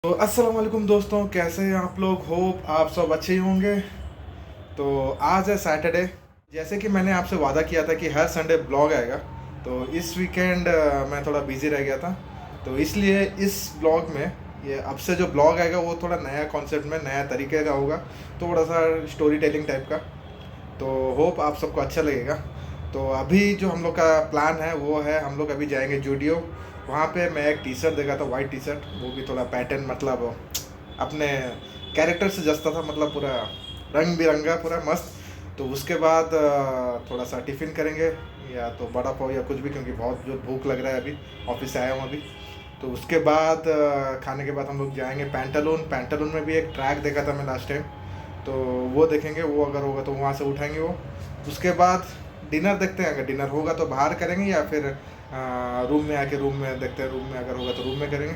तो अस्सलाम वालेकुम दोस्तों, कैसे हैं आप लोग। होप आप सब अच्छे ही होंगे। तो आज है सैटरडे। जैसे कि मैंने आपसे वादा किया था कि हर संडे ब्लॉग आएगा, तो इस वीकेंड मैं थोड़ा बिजी रह गया था। तो इसलिए इस ब्लॉग में ये अब से जो ब्लॉग आएगा वो थोड़ा नया कॉन्सेप्ट में नया तरीके का होगा, थोड़ा सा स्टोरी टेलिंग टाइप का। तो होप आप सबको अच्छा लगेगा। तो अभी जो हम लोग का प्लान है वो है, हम लोग अभी जाएंगे जूडियो। वहाँ पे मैं एक टी शर्ट देखा था, वाइट टी शर्ट, वो भी थोड़ा पैटर्न, मतलब अपने कैरेक्टर से जचता था, मतलब पूरा रंग बिरंगा पूरा मस्त। तो उसके बाद थोड़ा सा टिफ़िन करेंगे, या तो बड़ा पाव या कुछ भी, क्योंकि बहुत जो भूख लग रहा है अभी, ऑफिस से आया हूँ अभी। तो उसके बाद खाने के बाद हम लोग जाएंगे पैंटालून। पैंटालून में भी एक ट्रैक देखा था मैं लास्ट टाइम, तो वो देखेंगे। वो अगर होगा तो वहाँ से उठाएंगे वो। उसके बाद डिनर देखते हैं, अगर डिनर होगा तो बाहर करेंगे, या फिर रूम में आके रूम में देखते हैं। रूम में अगर होगा तो रूम में करेंगे।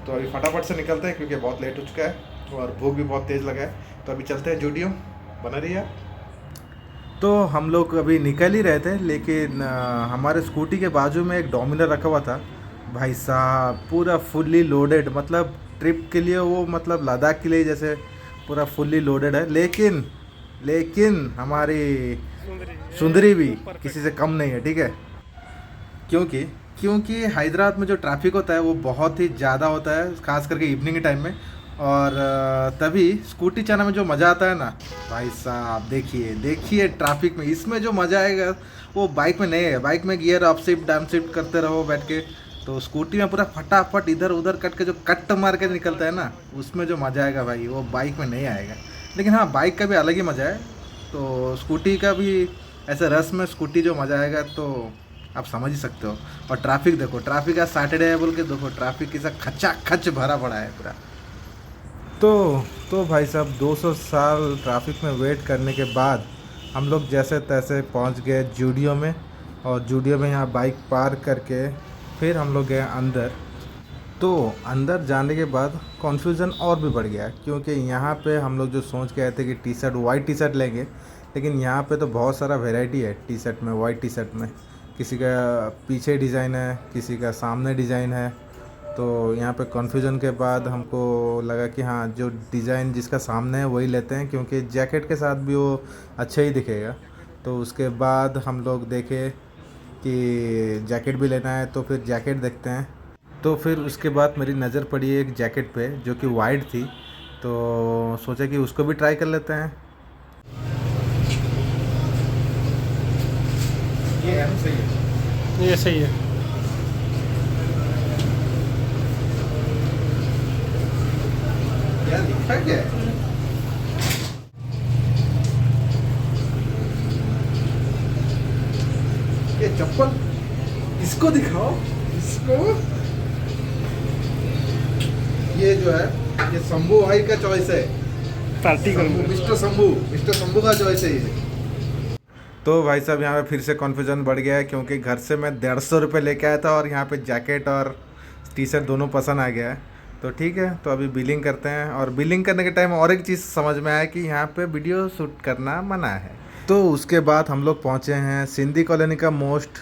तो अभी फटाफट से निकलते हैं क्योंकि बहुत लेट हो चुका है और भूख भी बहुत तेज़ लगा है। तो अभी चलते हैं जूडियो। बना रही है। तो हम लोग अभी निकल ही रहे थे, लेकिन हमारे स्कूटी के बाजू में एक डोमिनर रखा हुआ था। भाई साहब पूरा फुल्ली लोडेड, मतलब ट्रिप के लिए वो, मतलब लद्दाख के लिए जैसे पूरा फुल्ली लोडेड है। लेकिन लेकिन हमारी सुंदरी भी किसी से कम नहीं है, ठीक है। क्योंकि क्योंकि हैदराबाद में जो ट्रैफिक होता है वो बहुत ही ज़्यादा होता है, खास करके इवनिंग के टाइम में। और तभी स्कूटी चलाने में जो मज़ा आता है ना, भाई साहब देखिए देखिए ट्रैफिक में, इसमें जो मज़ा आएगा वो बाइक में नहीं है। बाइक में gear up shift down shift करते रहो बैठ के। तो स्कूटी में पूरा फटाफट इधर उधर कट के जो कट मार के निकलता है ना, उसमें जो मज़ा आएगा भाई वो बाइक में नहीं आएगा। लेकिन हाँ, बाइक का भी अलग ही मज़ा है। तो स्कूटी का भी ऐसे रस में स्कूटी जो मज़ा आएगा, तो आप समझ ही सकते हो। और ट्रैफिक देखो, ट्रैफिक आज सैटरडे है बोल के देखो, ट्रैफिक किसा खचा खच भरा पड़ा है पूरा। तो तो भाई साहब 200 साल ट्रैफिक में वेट करने के बाद हम लोग जैसे तैसे पहुंच गए जूडियो में। और जूडियो में यहाँ बाइक पार्क करके फिर हम लोग गए अंदर। तो अंदर जाने के बाद कन्फ्यूज़न और भी बढ़ गया, क्योंकि यहाँ पे हम लोग जो सोच के आए थे कि T shirt white T shirt लेंगे, लेकिन यहाँ पे तो बहुत सारा वैरायटी है टी शर्ट में, वाइट टी शर्ट में। किसी का पीछे डिज़ाइन है, किसी का सामने डिज़ाइन है। तो यहाँ पे कन्फ्यूज़न के बाद हमको लगा कि हाँ, जो डिज़ाइन जिसका सामने है वही लेते हैं, क्योंकि जैकेट के साथ भी वो अच्छा ही दिखेगा। तो उसके बाद हम लोग देखे कि जैकेट भी लेना है, तो फिर जैकेट देखते हैं। तो फिर उसके बाद मेरी नज़र पड़ी एक जैकेट पे जो कि वाइट थी, तो सोचा कि उसको भी ट्राई कर लेते हैं। ये है, सही है। ये सही है। क्या लिखा क्या है? ये चप्पल, इसको दिखाओ, इसको। ये जो है, ये शंभू भाई का चॉइस है। पार्टी शंभू, करूँगा। मिस्टर शंभू का चॉइस है ये। तो भाई साहब यहाँ पे फिर से कन्फ्यूज़न बढ़ गया है, क्योंकि घर से मैं 150 रुपये लेके आया था और यहाँ पे जैकेट और टी शर्ट दोनों पसंद आ गया है। तो ठीक है, तो अभी बिलिंग करते हैं। और बिलिंग करने के टाइम और एक चीज़ समझ में आया कि यहाँ पे वीडियो शूट करना मना है। तो उसके बाद हम लोग पहुँचे हैं सिंधी कॉलोनी का मोस्ट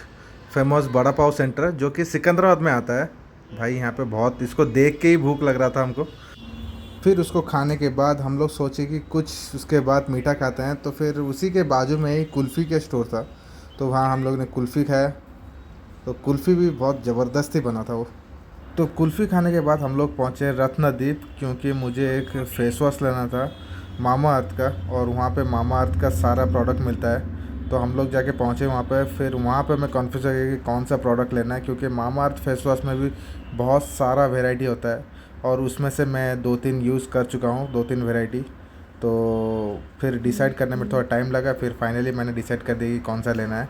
फेमस बड़ा पाव सेंटर, जो कि सिकंदराबाद में आता है। भाई यहाँ पे बहुत, इसको देख के ही भूख लग रहा था हमको। फिर उसको खाने के बाद हम लोग सोचे कि कुछ उसके बाद मीठा खाते हैं, तो फिर उसी के बाजू में ही कुल्फ़ी का स्टोर था। तो वहाँ हम लोग ने कुल्फ़ी खाया। तो कुल्फ़ी भी बहुत ज़बरदस्त ही बना था वो। तो कुल्फ़ी खाने के बाद हम लोग पहुँचे रत्नदीप, क्योंकि मुझे एक फ़ेस वॉश लेना था मामा अर्थ का, और वहाँ पे मामा अर्थ का सारा प्रोडक्ट मिलता है। तो हम लोग जाके पहुँचे वहाँ पे। फिर वहाँ पे मैं कन्फ्यूज़ हो गया कि कौन सा प्रोडक्ट लेना है, क्योंकि मामा अर्थ फेस वॉश में भी बहुत सारा वेराइटी होता है, और उसमें से मैं 2-3 यूज़ कर चुका हूँ, 2-3 वेराइटी। तो फिर डिसाइड करने में थोड़ा टाइम लगा, फिर फाइनली मैंने डिसाइड कर दिया कि कौन सा लेना है।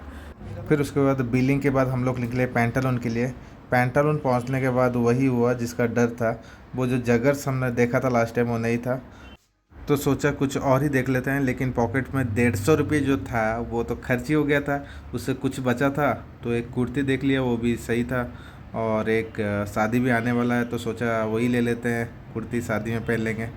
फिर उसके बाद बिलिंग के बाद हम लोग निकले पैंटालून के लिए। पैंटालून पहुंचने के बाद वही हुआ जिसका डर था, वो जो जगर्स हमने देखा था लास्ट टाइम वो नहीं था। तो सोचा कुछ और ही देख लेते हैं, लेकिन पॉकेट में 150 रुपये जो था वो तो खर्च ही हो गया था। उससे कुछ बचा था तो एक कुर्ती देख लिया, वो भी सही था। और एक शादी भी आने वाला है, तो सोचा वही ले लेते हैं, कुर्ती शादी में पहन लेंगे।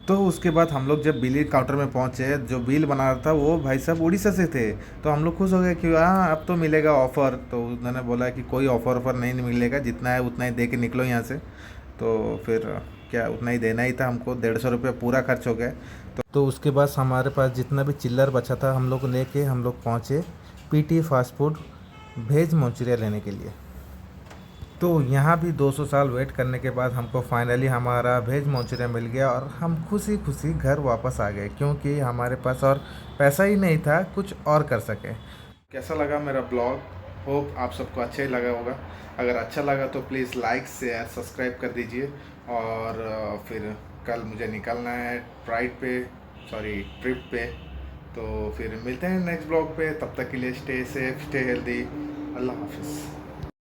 तो उसके बाद हम लोग जब बिलिंग काउंटर में पहुंचे, जो बिल बना रहा था वो भाई साहब उड़ीसा से थे। तो हम लोग खुश हो गए कि हाँ, अब तो मिलेगा ऑफ़र। तो उन्होंने बोला कि कोई ऑफ़र नहीं मिलेगा, जितना है उतना ही दे के निकलो यहाँ से। तो फिर क्या उतना ही देना ही था हमको, 150 रुपये पूरा खर्च हो गया। तो उसके बाद हमारे पास जितना भी चिल्लर बचा था हम लोग लेके हम लोग पहुँचे PT fast food veg manchurian लेने के लिए। तो यहाँ भी 200 साल वेट करने के बाद हमको फाइनली हमारा वेज मंचूरियन मिल गया और हम खुशी खुशी घर वापस आ गए, क्योंकि हमारे पास और पैसा ही नहीं था कुछ और कर सके। कैसा लगा मेरा ब्लॉग? होप आप सबको अच्छा ही लगा होगा। अगर अच्छा लगा तो प्लीज़ लाइक शेयर सब्सक्राइब कर दीजिए। और फिर कल मुझे निकलना है ट्रिप पे। तो फिर मिलते हैं नेक्स्ट ब्लॉग पे, तब तक के लिए स्टे सेफ स्टे हेल्दी। अल्लाह हाफिज़।